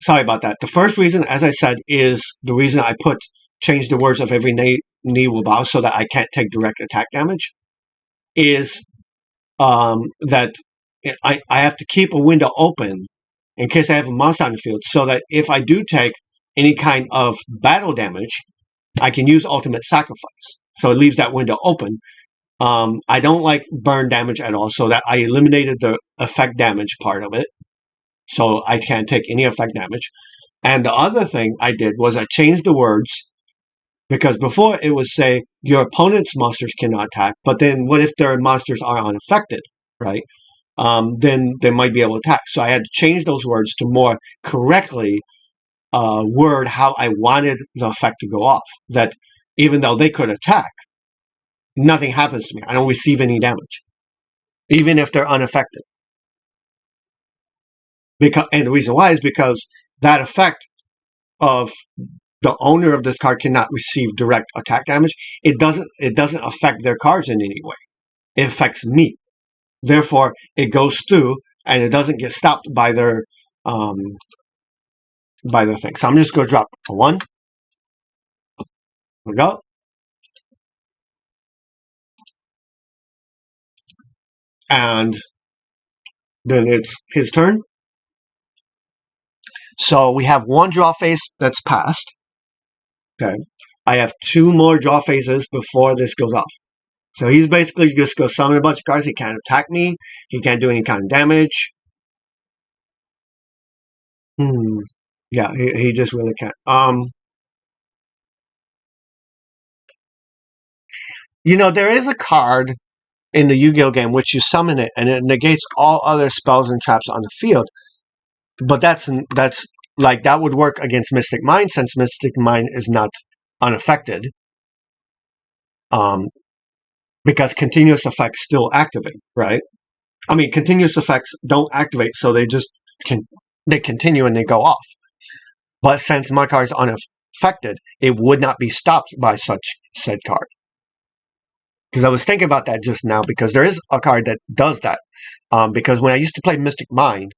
sorry about that. The first reason, as I said, is the reason I change the words of every knee will bow so that I can't take direct attack damage. Is that I have to keep a window open in case I have a monster on the field, so that if I do take any kind of battle damage, I can use ultimate sacrifice. So it leaves that window open. I don't like burn damage at all, so that I eliminated the effect damage part of it, so I can't take any effect damage. And the other thing I did was I changed the words, because before it would say your opponent's monsters cannot attack, but then what if their monsters are unaffected, right? Then they might be able to attack. So I had to change those words to more correctly word how I wanted the effect to go off. That even though they could attack, nothing happens to me. I don't receive any damage, even if they're unaffected. And the reason why is because that effect of the owner of this card cannot receive direct attack damage. It doesn't affect their cards in any way. It affects me. Therefore, it goes through and it doesn't get stopped by their thing. So I'm just going to drop a 1. There we go. And then it's his turn. So we have 1 draw phase that's passed. Okay. I have 2 more draw phases before this goes off. So he's basically just going to summon a bunch of cards. He can't attack me. He can't do any kind of damage. Yeah, he just really can't. There is a card in the Yu-Gi-Oh game which you summon it and it negates all other spells and traps on the field. But that's like, that would work against Mystic Mind, since Mystic Mind is not unaffected. Because continuous effects still activate, right? I mean, continuous effects don't activate, so they just they continue and they go off. But since my card is unaffected, it would not be stopped by such said card. Because I was thinking about that just now, because there is a card that does that. Because when I used to play Mystic Mind,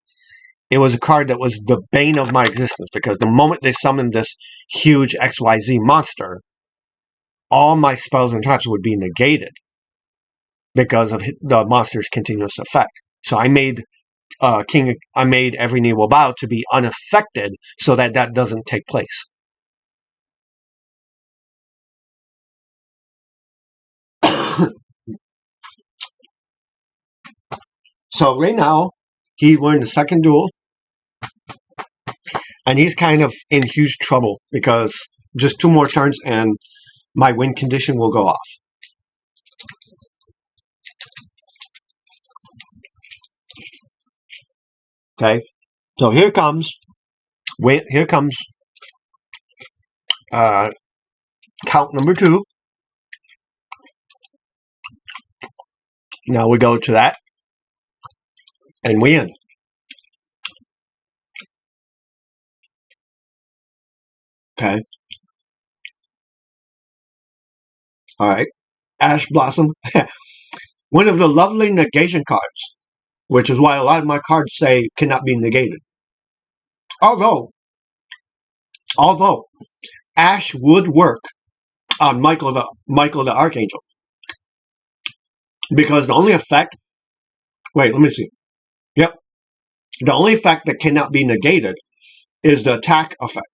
it was a card that was the bane of my existence, because the moment they summoned this huge XYZ monster, all my spells and traps would be negated because of the monster's continuous effect. So I made every knee will bow to be unaffected, so that doesn't take place. So right now, we're in the second duel, and he's kind of in huge trouble because just 2 more turns and my win condition will go off. Okay, so here comes count number 2. Now we go to that, and we end. Okay. All right. Ash Blossom. One of the lovely negation cards, which is why a lot of my cards say cannot be negated. Although Ash would work on Michael the Archangel, because the only effect. Wait, let me see. Yep. The only effect that cannot be negated is the attack effect.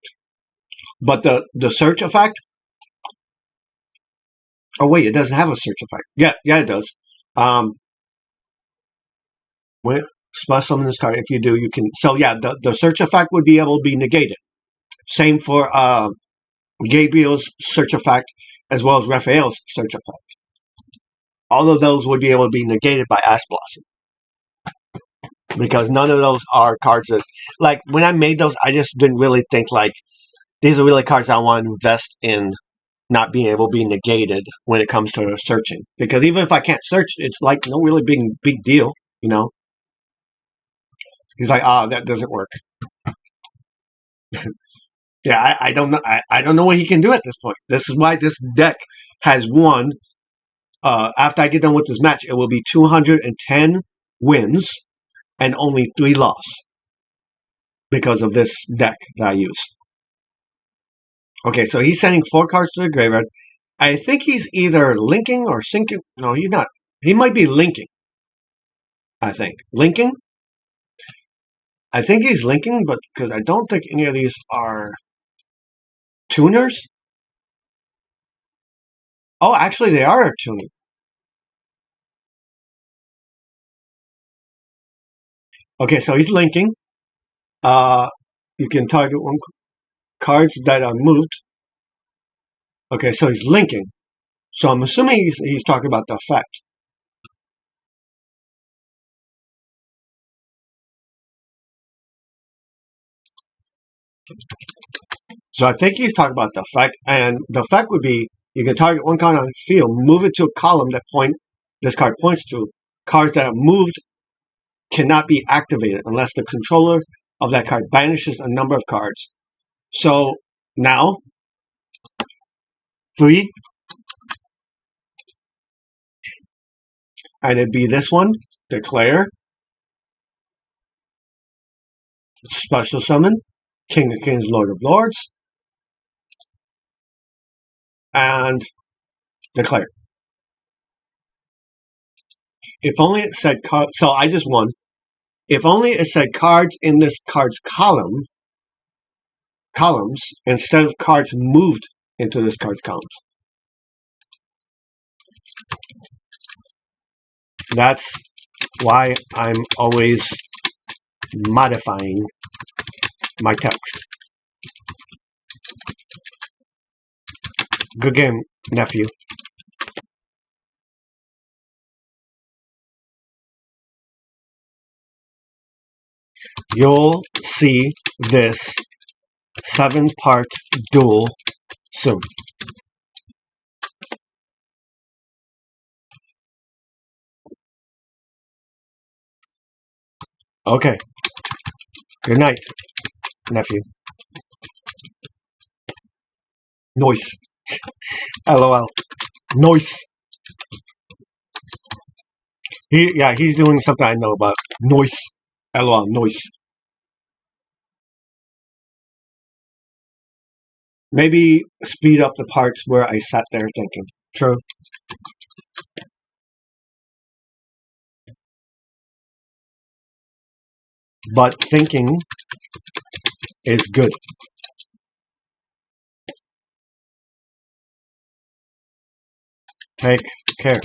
But the search effect. Oh wait, it doesn't have a search effect. Yeah, it does. When spell summon this card, if you do, you can. So yeah, the search effect would be able to be negated. Same for Gabriel's search effect, as well as Raphael's search effect. All of those would be able to be negated by Ash Blossom, because none of those are cards that, like, when I made those, I just didn't really think, like, these are really cards I want to invest in not being able to be negated when it comes to searching. Because even if I can't search, it's like no really big deal, He's like, that doesn't work. Yeah, I don't know. I don't know what he can do at this point. This is why this deck has won. After I get done with this match, it will be 210 wins and only 3 losses. because of this deck that I use. Okay, so he's sending 4 cards to the graveyard. I think he's either linking or sinking. No, he's not. He might be linking. I think. Linking? I think he's linking, but because I don't think any of these are tuners. Oh, actually, they are a tuner. Okay, so he's linking. You can target one cards that are moved. Okay, so he's linking. So I'm assuming he's talking about the effect. So I think he's talking about the effect, and the effect would be you can target one card on the field, move it to a column that this card points to. Cards that are moved cannot be activated unless the controller of that card banishes a number of cards. So now 3, and it'd be this one, declare, special summon, King of Kings, Lord of Lords, and declare. If only it said so I just won. If only it said cards in this card's columns instead of cards moved into this card's columns. That's why I'm always modifying my text. Good game, nephew. You'll see this 7-part duel soon. Okay. Good night, nephew. Noise. LOL. Noise. He's doing something I know about. Noise. LOL. Noise. Maybe speed up the parts where I sat there thinking. True. But thinking is good. Take care.